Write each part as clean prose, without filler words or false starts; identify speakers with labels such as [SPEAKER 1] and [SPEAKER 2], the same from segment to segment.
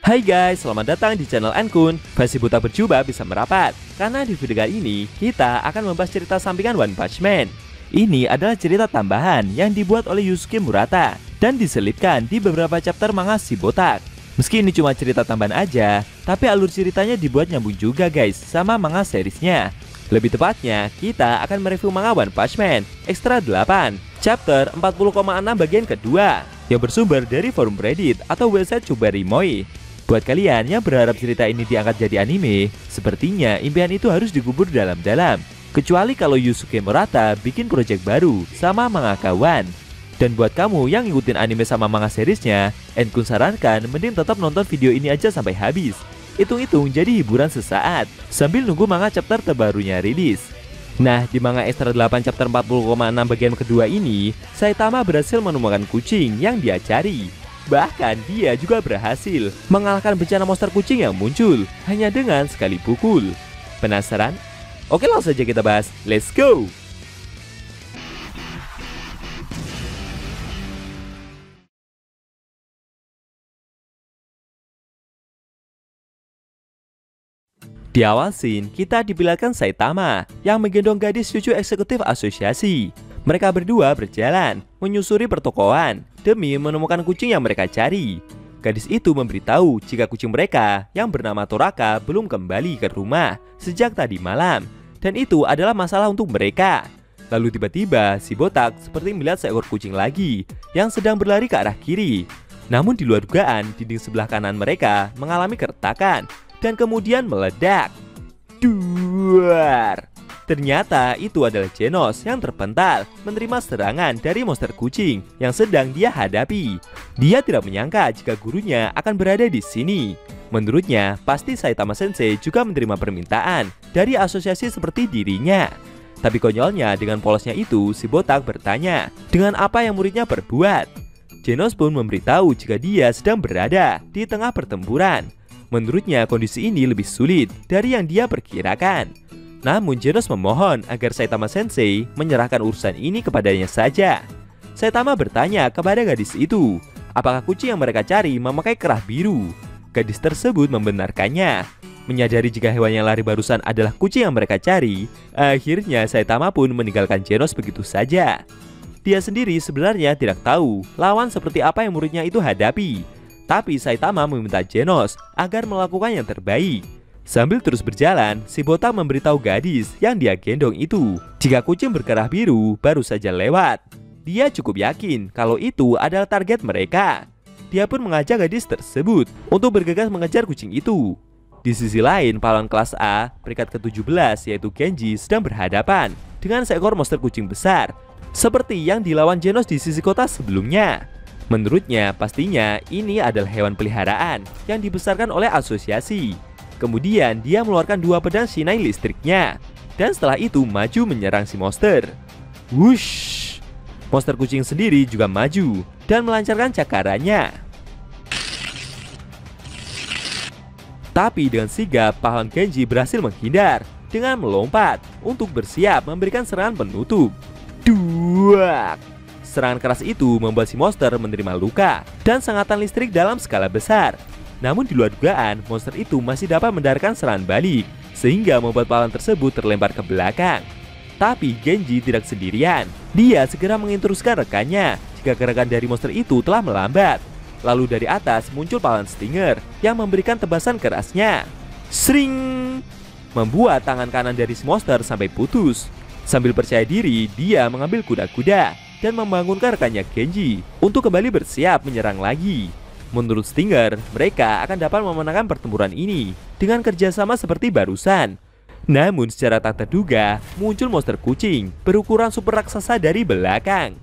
[SPEAKER 1] Hai guys, selamat datang di channel Enkun. Versi buta berjubah bisa merapat. Karena di video kali ini, kita akan membahas cerita sampingan One Punch Man. Ini adalah cerita tambahan yang dibuat oleh Yusuke Murata dan diselipkan di beberapa chapter manga si botak. Meski ini cuma cerita tambahan aja, tapi alur ceritanya dibuat nyambung juga guys sama manga seriesnya. Lebih tepatnya, kita akan mereview manga One Punch Man Extra 8 chapter 40,6 bagian kedua yang bersumber dari forum Reddit atau website Chubarimoy. Buat kalian yang berharap cerita ini diangkat jadi anime, sepertinya impian itu harus dikubur dalam-dalam. Kecuali kalau Yusuke Murata bikin project baru sama manga kawan. Dan buat kamu yang ngikutin anime sama manga seriesnya, Enkun sarankan mending tetap nonton video ini aja sampai habis. Hitung-hitung jadi hiburan sesaat sambil nunggu manga chapter terbarunya rilis. Nah, di manga Extra 8 chapter 40,6 bagian kedua ini, Saitama berhasil menemukan kucing yang dia cari. Bahkan dia juga berhasil mengalahkan bencana monster kucing yang muncul hanya dengan sekali pukul. Penasaran? Oke, langsung saja kita bahas. Let's go! Di awal scene, kita diperlihatkan Saitama yang menggendong gadis cucu eksekutif asosiasi. Mereka berdua berjalan menyusuri pertokoan demi menemukan kucing yang mereka cari. Gadis itu memberitahu jika kucing mereka yang bernama Toraka belum kembali ke rumah sejak tadi malam, dan itu adalah masalah untuk mereka. Lalu tiba-tiba si botak seperti melihat seekor kucing lagi yang sedang berlari ke arah kiri. Namun di luar dugaan, dinding sebelah kanan mereka mengalami keretakan dan kemudian meledak. Duar! Ternyata itu adalah Genos yang terpental menerima serangan dari monster kucing yang sedang dia hadapi. Dia tidak menyangka jika gurunya akan berada di sini. Menurutnya, pasti Saitama Sensei juga menerima permintaan dari asosiasi seperti dirinya. Tapi konyolnya dengan polosnya itu, si botak bertanya dengan apa yang muridnya perbuat. Genos pun memberitahu jika dia sedang berada di tengah pertempuran. Menurutnya kondisi ini lebih sulit dari yang dia perkirakan. Namun Genos memohon agar Saitama Sensei menyerahkan urusan ini kepadanya saja. Saitama bertanya kepada gadis itu, apakah kucing yang mereka cari memakai kerah biru. Gadis tersebut membenarkannya. Menyadari jika hewan yang lari barusan adalah kucing yang mereka cari, akhirnya Saitama pun meninggalkan Genos begitu saja. Dia sendiri sebenarnya tidak tahu lawan seperti apa yang muridnya itu hadapi. Tapi Saitama meminta Genos agar melakukan yang terbaik. Sambil terus berjalan, si botak memberitahu gadis yang dia gendong itu jika kucing berkerah biru baru saja lewat. Dia cukup yakin kalau itu adalah target mereka. Dia pun mengajak gadis tersebut untuk bergegas mengejar kucing itu. Di sisi lain, pahlawan kelas A, peringkat ke-17 yaitu Genji sedang berhadapan dengan seekor monster kucing besar seperti yang dilawan Genos di sisi kota sebelumnya. Menurutnya, pastinya ini adalah hewan peliharaan yang dibesarkan oleh asosiasi. Kemudian dia mengeluarkan dua pedang shinai listriknya, dan setelah itu maju menyerang si monster. Wush! Monster kucing sendiri juga maju dan melancarkan cakarannya. Tapi dengan sigap, pahlawan Genji berhasil menghindar dengan melompat untuk bersiap memberikan serangan penutup. Duak! Serangan keras itu membuat si monster menerima luka dan sengatan listrik dalam skala besar. Namun di luar dugaan, monster itu masih dapat mendarkan serangan balik, sehingga membuat pahlawan tersebut terlempar ke belakang. Tapi Genji tidak sendirian. Dia segera menginteruskan rekannya jika gerakan dari monster itu telah melambat. Lalu dari atas muncul pahlawan Stinger yang memberikan tebasan kerasnya. Sring! Membuat tangan kanan dari si monster sampai putus. Sambil percaya diri, dia mengambil kuda-kuda dan membangunkan rekannya Genji untuk kembali bersiap menyerang lagi. Menurut Stinger, mereka akan dapat memenangkan pertempuran ini dengan kerjasama seperti barusan. Namun secara tak terduga, muncul monster kucing berukuran super raksasa dari belakang.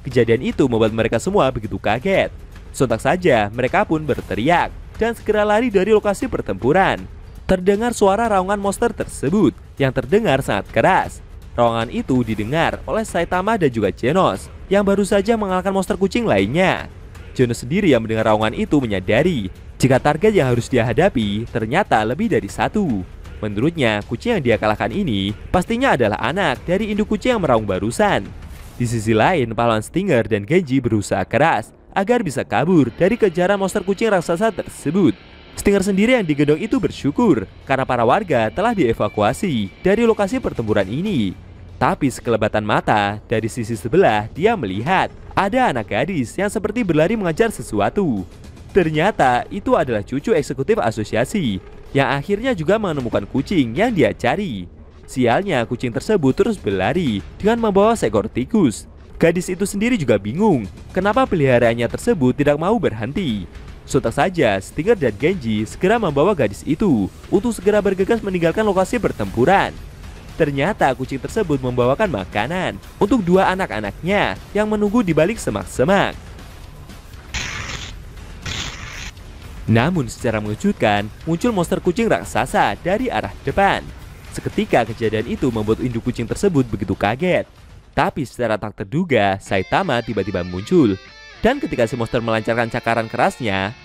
[SPEAKER 1] Kejadian itu membuat mereka semua begitu kaget. Sontak saja mereka pun berteriak dan segera lari dari lokasi pertempuran. Terdengar suara raungan monster tersebut yang terdengar sangat keras. Raungan itu didengar oleh Saitama dan juga Genos yang baru saja mengalahkan monster kucing lainnya. Genos sendiri yang mendengar raungan itu menyadari jika target yang harus dia hadapi ternyata lebih dari satu. Menurutnya, kucing yang dia kalahkan ini pastinya adalah anak dari induk kucing yang meraung barusan. Di sisi lain, pahlawan Stinger dan Genji berusaha keras agar bisa kabur dari kejaran monster kucing raksasa tersebut. Stinger sendiri yang digendong itu bersyukur karena para warga telah dievakuasi dari lokasi pertempuran ini. Tapi sekelebatan mata dari sisi sebelah dia melihat ada anak gadis yang seperti berlari mengejar sesuatu. Ternyata itu adalah cucu eksekutif asosiasi yang akhirnya juga menemukan kucing yang dia cari. Sialnya kucing tersebut terus berlari dengan membawa seekor tikus. Gadis itu sendiri juga bingung kenapa peliharaannya tersebut tidak mau berhenti. Sontak saja Stinger dan Genji segera membawa gadis itu untuk segera bergegas meninggalkan lokasi pertempuran. Ternyata kucing tersebut membawakan makanan untuk dua anak-anaknya yang menunggu di balik semak-semak. Namun secara mengejutkan, muncul monster kucing raksasa dari arah depan. Seketika kejadian itu membuat induk kucing tersebut begitu kaget. Tapi secara tak terduga, Saitama tiba-tiba muncul. Dan ketika si monster melancarkan cakaran kerasnya,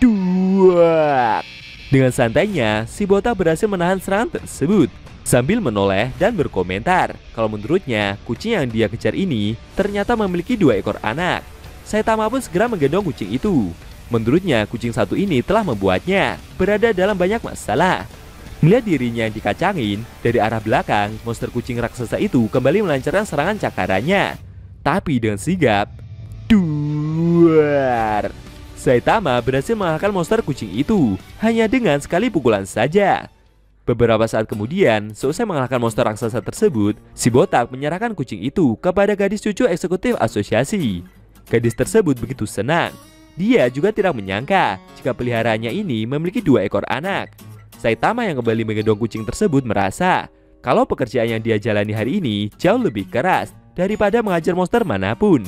[SPEAKER 1] duak! Dengan santainya, si botak berhasil menahan serangan tersebut. Sambil menoleh dan berkomentar kalau menurutnya kucing yang dia kejar ini ternyata memiliki 2 ekor anak. Saitama pun segera menggendong kucing itu. Menurutnya kucing satu ini telah membuatnya berada dalam banyak masalah. Melihat dirinya yang dikacangin, dari arah belakang monster kucing raksasa itu kembali melancarkan serangan cakarannya. Tapi dengan sigap, duar! Saitama berhasil mengalahkan monster kucing itu hanya dengan sekali pukulan saja. Beberapa saat kemudian, seusai mengalahkan monster raksasa tersebut, si botak menyerahkan kucing itu kepada gadis cucu eksekutif asosiasi. Gadis tersebut begitu senang. Dia juga tidak menyangka jika peliharaannya ini memiliki 2 ekor anak. Saitama yang kembali menggendong kucing tersebut merasa kalau pekerjaan yang dia jalani hari ini jauh lebih keras daripada mengajar monster manapun.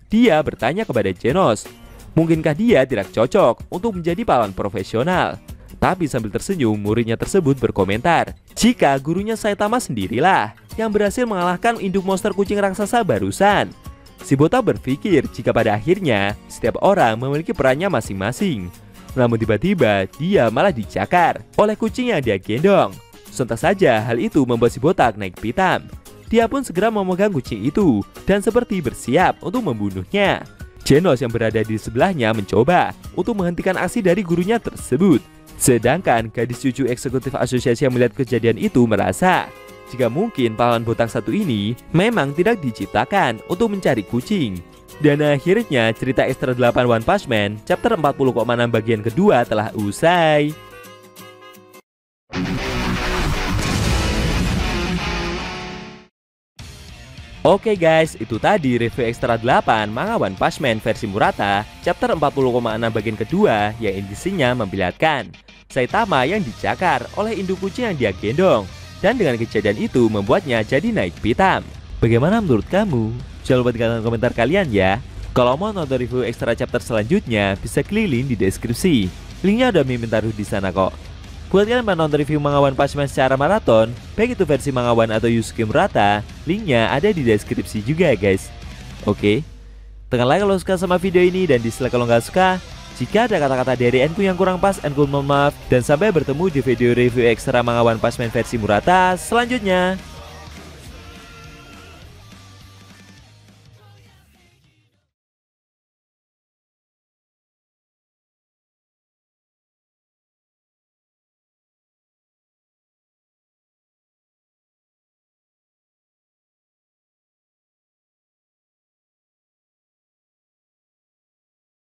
[SPEAKER 1] Dia bertanya kepada Genos, mungkinkah dia tidak cocok untuk menjadi pahlawan profesional? Tapi sambil tersenyum, muridnya tersebut berkomentar jika gurunya Saitama sendirilah yang berhasil mengalahkan induk monster kucing raksasa barusan. Si botak berpikir jika pada akhirnya setiap orang memiliki perannya masing-masing. Namun tiba-tiba dia malah dicakar oleh kucing yang dia gendong. Sontak saja hal itu membuat si botak naik pitam. Dia pun segera memegang kucing itu dan seperti bersiap untuk membunuhnya. Genos yang berada di sebelahnya mencoba untuk menghentikan aksi dari gurunya tersebut. Sedangkan gadis cucu eksekutif asosiasi yang melihat kejadian itu merasa jika mungkin pahlawan botak satu ini memang tidak diciptakan untuk mencari kucing. Dan akhirnya cerita Extra 8 One Punch Man chapter 40,6 bagian kedua telah usai. Oke guys, itu tadi review Extra 8 manga One Punch Man versi Murata chapter 40,6 bagian kedua yang intinya memperlihatkan Saitama yang dicakar oleh induk kucing yang dia gendong. Dan dengan kejadian itu membuatnya jadi naik pitam. Bagaimana menurut kamu? Jangan lupa tinggalkan komentar kalian ya. Kalau mau nonton review extra chapter selanjutnya, bisa klik link di deskripsi. Linknya udah Mimin taruh di sana kok. Buat kalian yang nonton review manga One Punch Man secara maraton, baik itu versi manga One atau Yusuke Murata, linknya ada di deskripsi juga guys. Oke, tekan like kalau suka sama video ini dan dislike kalau nggak suka. Jika ada kata-kata dari Enku yang kurang pas, Enku mohon maaf. Dan sampai bertemu di video review ekstra manga One Punch Man versi Murata selanjutnya.